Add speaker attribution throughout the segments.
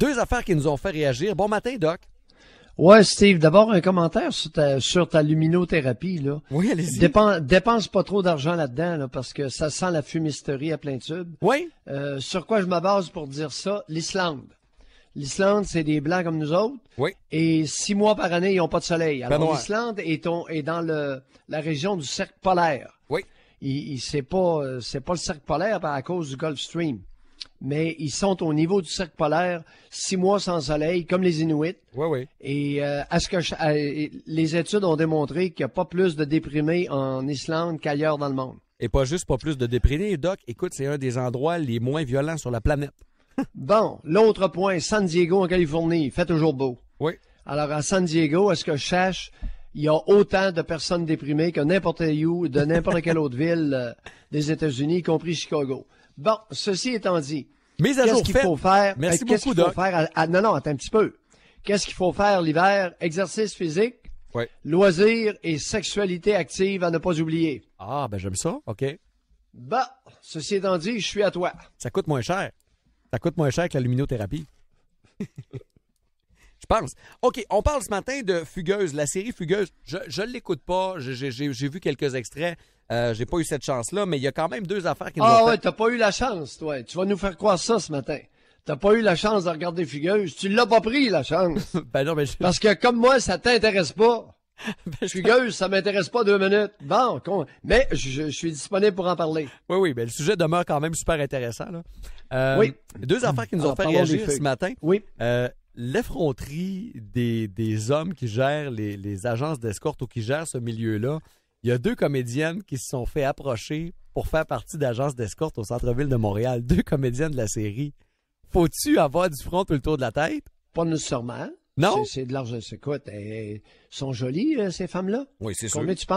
Speaker 1: Deux affaires qui nous ont fait réagir. Bon matin, Doc.
Speaker 2: Ouais, Steve, d'abord un commentaire sur ta luminothérapie, là.
Speaker 1: Oui, allez-y.
Speaker 2: Dépense pas trop d'argent là-dedans, là, parce que ça sent la fumisterie à plein tube.
Speaker 1: Oui.
Speaker 2: Sur quoi je me base pour dire ça? L'Islande. L'Islande, c'est des Blancs comme nous autres.
Speaker 1: Oui.
Speaker 2: Et 6 mois par année, ils n'ont pas de soleil. Alors,
Speaker 1: Benoît.
Speaker 2: l'Islande est dans la région du cercle polaire.
Speaker 1: Oui.
Speaker 2: C'est pas le cercle polaire à cause du Gulf Stream. Mais ils sont au niveau du cercle polaire, 6 mois sans soleil, comme les Inuits.
Speaker 1: Oui, oui.
Speaker 2: Et les études ont démontré qu'il n'y a pas plus de déprimés en Islande qu'ailleurs dans le monde.
Speaker 1: Et pas plus de déprimés, Doc. Écoute, c'est un des endroits les moins violents sur la planète.
Speaker 2: Bon, l'autre point, San Diego en Californie, il fait toujours beau.
Speaker 1: Oui.
Speaker 2: Alors à San Diego, est-ce que je cherche, il y a autant de personnes déprimées que n'importe où, de n'importe quelle autre ville des États-Unis, y compris Chicago. Bon, ceci étant dit,
Speaker 1: Mise à jour
Speaker 2: qu'est-ce qu'il faut faire?
Speaker 1: Merci
Speaker 2: Qu'est-ce
Speaker 1: beaucoup,
Speaker 2: qu'il faut
Speaker 1: Doc.
Speaker 2: faire non, attends un petit peu. Qu'est-ce qu'il faut faire l'hiver? Exercice physique,
Speaker 1: Oui.
Speaker 2: loisirs et sexualité active à ne pas oublier.
Speaker 1: Ah, ben j'aime ça. OK.
Speaker 2: Bon, ceci étant dit, je suis à toi.
Speaker 1: Ça coûte moins cher. Ça coûte moins cher que la luminothérapie. Je pense. OK, on parle ce matin de Fugueuse, la série Fugueuse. Je ne l'écoute pas. J'ai vu quelques extraits. J'ai pas eu cette chance-là, mais il y a quand même deux affaires qui nous ont
Speaker 2: Ah
Speaker 1: fait...
Speaker 2: ouais, t'as pas eu la chance, toi. Tu vas nous faire croire ça ce matin. T'as pas eu la chance de regarder Fugueuse. Tu l'as pas pris, la chance.
Speaker 1: Ben non, mais
Speaker 2: Parce que comme moi, ça t'intéresse pas. Fugueuse, ça m'intéresse pas 2 minutes. Bon, mais je suis disponible pour en parler.
Speaker 1: Oui, oui, mais le sujet demeure quand même super intéressant. Là.
Speaker 2: Oui.
Speaker 1: Deux affaires qui nous ont fait
Speaker 2: parlons
Speaker 1: réagir
Speaker 2: des fugues.
Speaker 1: ce matin.
Speaker 2: Oui.
Speaker 1: L'effronterie des hommes qui gèrent les agences d'escorte ou qui gèrent ce milieu-là. Il y a 2 comédiennes qui se sont fait approcher pour faire partie d'agences d'escorte au centre-ville de Montréal. 2 comédiennes de la série. Faut-tu avoir du front tout le tour de la tête?
Speaker 2: Pas nécessairement.
Speaker 1: Non?
Speaker 2: C'est de l'argent. Écoute, elles sont jolies, ces femmes-là.
Speaker 1: Oui, c'est sûr.
Speaker 2: Combien tu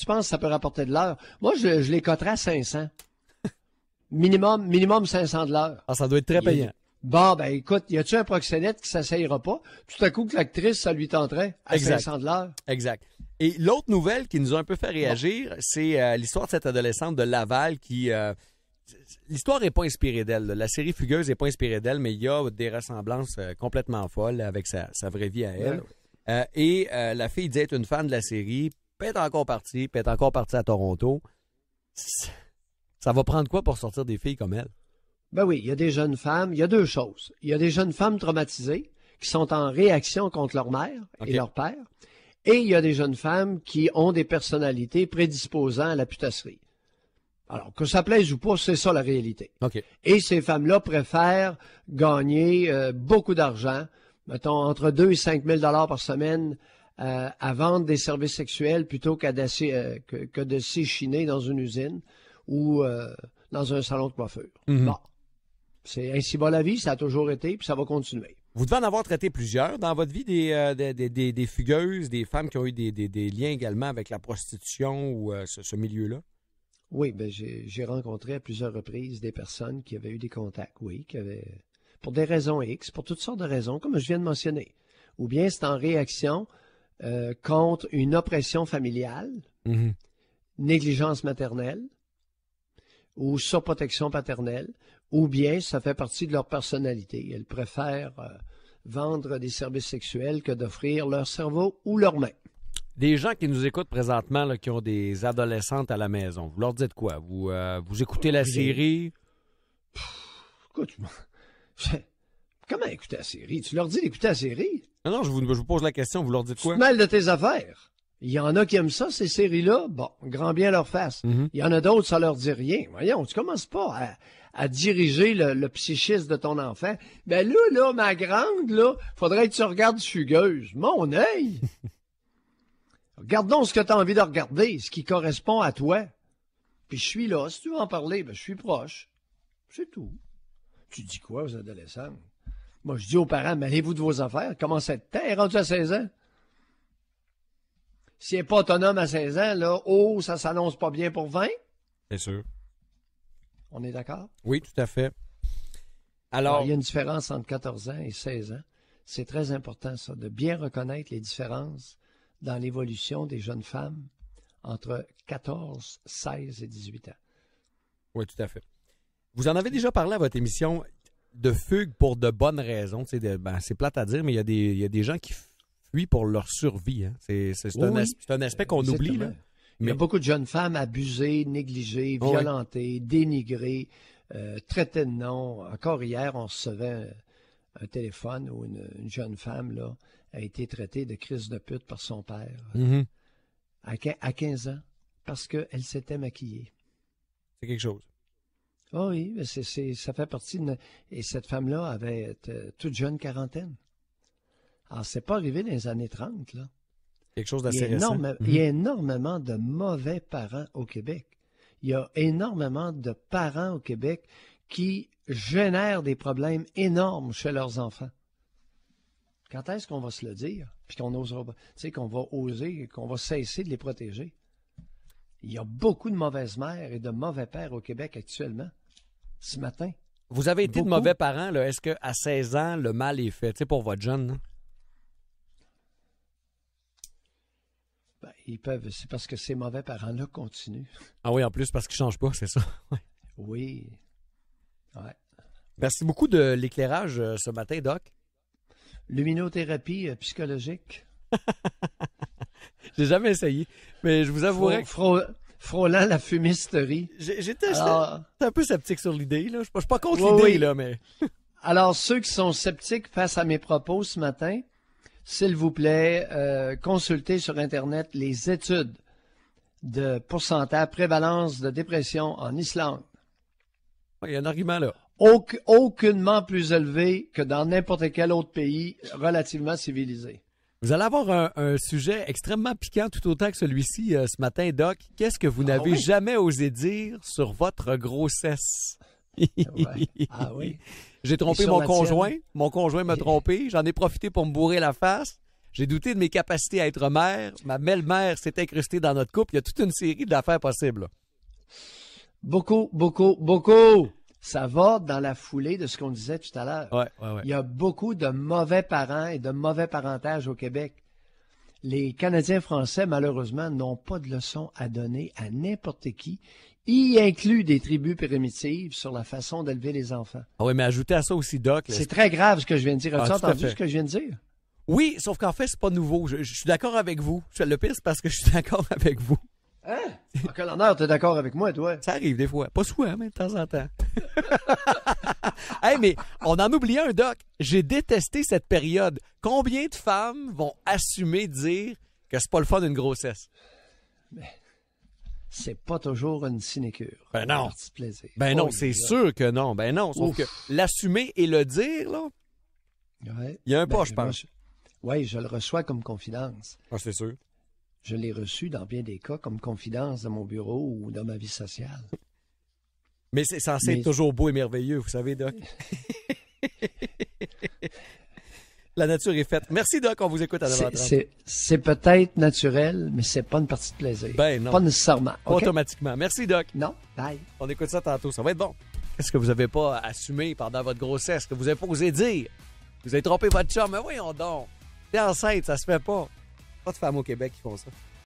Speaker 2: penses ça peut rapporter de l'heure? Moi, je les coterais à 500. minimum 500 de l'heure.
Speaker 1: Ah, ça doit être très payant.
Speaker 2: Bon, ben écoute, y a-tu un proxénète qui s'asseyera pas? Tout à coup que l'actrice, ça lui tenterait à
Speaker 1: Exact.
Speaker 2: 500 de l'heure.
Speaker 1: Exact. Et l'autre nouvelle qui nous a un peu fait réagir, c'est l'histoire de cette adolescente de Laval qui... l'histoire n'est pas inspirée d'elle. Là. La série Fugueuse n'est pas inspirée d'elle, mais il y a des ressemblances complètement folles avec sa vraie vie à elle. La fille dit être une fan de la série, puis elle est encore partie à Toronto. Ça va prendre quoi pour sortir des filles comme elle?
Speaker 2: Ben oui, il y a des jeunes femmes, il y a 2 choses. Il y a des jeunes femmes traumatisées qui sont en réaction contre leur mère et leur père. Et il y a des jeunes femmes qui ont des personnalités prédisposant à la putasserie. Alors, que ça plaise ou pas, c'est ça la réalité.
Speaker 1: OK.
Speaker 2: Et ces femmes-là préfèrent gagner beaucoup d'argent, mettons entre 2 et 5 000 $ par semaine, à vendre des services sexuels plutôt que de s'échiner dans une usine ou dans un salon de coiffure.
Speaker 1: Mm-hmm.
Speaker 2: Bon, c'est ainsi va la vie, ça a toujours été, puis ça va continuer.
Speaker 1: Vous devez en avoir traité plusieurs dans votre vie, des fugueuses, des femmes qui ont eu des liens également avec la prostitution ou ce milieu-là?
Speaker 2: Oui, ben j'ai rencontré à plusieurs reprises des personnes qui avaient eu des contacts, oui, qui avaient, pour des raisons X, pour toutes sortes de raisons, comme je viens de mentionner. Ou bien c'est en réaction contre une oppression familiale,
Speaker 1: Mm-hmm.
Speaker 2: négligence maternelle, ou surprotection paternelle, ou bien ça fait partie de leur personnalité. Elles préfèrent vendre des services sexuels que d'offrir leur cerveau ou leurs mains.
Speaker 1: Des gens qui nous écoutent présentement, là, qui ont des adolescentes à la maison, vous leur dites quoi? Vous écoutez la série?
Speaker 2: Écoute, comment écouter la série? Tu leur dis d'écouter la série?
Speaker 1: Non, je vous pose la question, vous leur dites
Speaker 2: Tu
Speaker 1: quoi?
Speaker 2: te mêles de tes affaires. Il y en a qui aiment ça, ces séries-là. Bon, grand bien leur face.
Speaker 1: Mm-hmm.
Speaker 2: Il y en a d'autres, ça leur dit rien. Voyons, tu commences pas à diriger le psychisme de ton enfant. Ben là, ma grande, là, faudrait que tu regardes Fugueuse. Mon œil! Regarde donc ce que tu as envie de regarder, ce qui correspond à toi. Puis je suis là. Si tu veux en parler, ben je suis proche. C'est tout. Tu dis quoi aux adolescents? Moi, je dis aux parents, mêlez-vous de vos affaires. Comment ça est rendu à 16 ans? S'il n'est pas autonome à 16 ans, là, ça s'annonce pas bien pour 20.
Speaker 1: C'est sûr.
Speaker 2: On est d'accord?
Speaker 1: Oui, tout à fait.
Speaker 2: Alors, il y a une différence entre 14 ans et 16 ans. C'est très important, ça, de bien reconnaître les différences dans l'évolution des jeunes femmes entre 14, 16 et 18 ans.
Speaker 1: Oui, tout à fait. Vous en avez déjà parlé à votre émission. de fugue pour de bonnes raisons. Tu sais, c'est plate à dire, mais il y a des gens qui fuient pour leur survie. Hein. C'est un aspect qu'on oublie. Là.
Speaker 2: Il y a beaucoup de jeunes femmes abusées, négligées, violentées, dénigrées, traitées de nom. Encore hier, on recevait un téléphone où une jeune femme là, a été traitée de crise de pute par son père à 15 ans parce qu'elle s'était maquillée.
Speaker 1: C'est quelque chose.
Speaker 2: Oh oui, mais ça fait partie de... Et cette femme-là avait toute jeune quarantaine. Alors, c'est pas arrivé dans les années 30, là.
Speaker 1: Quelque chose d'assez récent.
Speaker 2: Il y a énormément de mauvais parents au Québec. Il y a énormément de parents au Québec qui génèrent des problèmes énormes chez leurs enfants. Quand est-ce qu'on va se le dire? Puis qu'on osera, tu sais, qu'on va oser, qu'on va cesser de les protéger? Il y a beaucoup de mauvaises mères et de mauvais pères au Québec actuellement, ce matin.
Speaker 1: Vous avez été de mauvais parents, là. Est-ce qu'à 16 ans, le mal est fait, tu sais, pour votre jeune, là?
Speaker 2: Ben, ils peuvent, c'est parce que ces mauvais parents-là continuent.
Speaker 1: Ah oui, en plus, parce qu'ils ne changent pas, c'est ça.
Speaker 2: Oui. Ouais.
Speaker 1: Merci beaucoup de l'éclairage ce matin, Doc.
Speaker 2: Luminothérapie psychologique.
Speaker 1: J'ai jamais essayé, mais je vous avouerai
Speaker 2: frôlant la fumisterie.
Speaker 1: J'étais un peu sceptique sur l'idée, là. Je suis pas contre l'idée, là, mais...
Speaker 2: Alors, ceux qui sont sceptiques face à mes propos ce matin, s'il vous plaît, consultez sur Internet les études de pourcentage prévalence de dépression en Islande.
Speaker 1: Il y a un argument là.
Speaker 2: Aucunement plus élevé que dans n'importe quel autre pays relativement civilisé.
Speaker 1: Vous allez avoir un sujet extrêmement piquant tout autant que celui-ci ce matin, Doc. Qu'est-ce que vous n'avez jamais osé dire sur votre grossesse?
Speaker 2: Ah oui?
Speaker 1: J'ai trompé mon conjoint. Mon conjoint m'a trompé. J'en ai profité pour me bourrer la face. J'ai douté de mes capacités à être mère. Ma belle-mère s'est incrustée dans notre couple. Il y a toute une série d'affaires possibles. Là.
Speaker 2: Beaucoup, beaucoup, beaucoup. Ça va dans la foulée de ce qu'on disait tout à l'heure.
Speaker 1: Ouais.
Speaker 2: Il y a beaucoup de mauvais parents et de mauvais parentage au Québec. Les Canadiens français, malheureusement, n'ont pas de leçons à donner à n'importe qui, y inclut des tribus primitives sur la façon d'élever les enfants.
Speaker 1: Ah oui, mais ajoutez à ça aussi, Doc.
Speaker 2: C'est très grave ce que je viens de dire. As-tu entendu ce que je viens de dire?
Speaker 1: Oui, sauf qu'en fait, c'est pas nouveau. Je suis d'accord avec vous. Le pire, c'est parce que je suis d'accord avec vous.
Speaker 2: Hein? À quel honneur, t'es d'accord avec moi, toi?
Speaker 1: Ça arrive des fois. Pas souvent, mais de temps en temps. Hey, mais on en oublie un, Doc. J'ai détesté cette période. Combien de femmes vont assumer de dire que c'est pas le fun d'une grossesse?
Speaker 2: Mais c'est pas toujours une sinécure.
Speaker 1: Ben non.
Speaker 2: Un petit plaisir.
Speaker 1: Ben non, c'est sûr que non. Ben non. Sauf que l'assumer et le dire, là, il y a un pas, je pense.
Speaker 2: Oui, je le reçois comme confidence.
Speaker 1: Ah, c'est sûr.
Speaker 2: Je l'ai reçu dans bien des cas comme confidence dans mon bureau ou dans ma vie sociale.
Speaker 1: Mais c'est censé être toujours beau et merveilleux, vous savez, Doc. La nature est faite. Merci, Doc, on vous écoute à 9h30.
Speaker 2: C'est peut-être naturel, mais c'est pas une partie de plaisir.
Speaker 1: Ben non.
Speaker 2: Pas nécessairement.
Speaker 1: Pas automatiquement. Merci, Doc.
Speaker 2: Non, bye.
Speaker 1: On écoute ça tantôt, ça va être bon. Qu'est-ce que vous n'avez pas assumé pendant votre grossesse, que vous avez pas osé dire? Vous avez trompé votre chum, mais voyons donc. T'es enceinte, ça se fait pas. Pas de femmes au Québec qui font ça.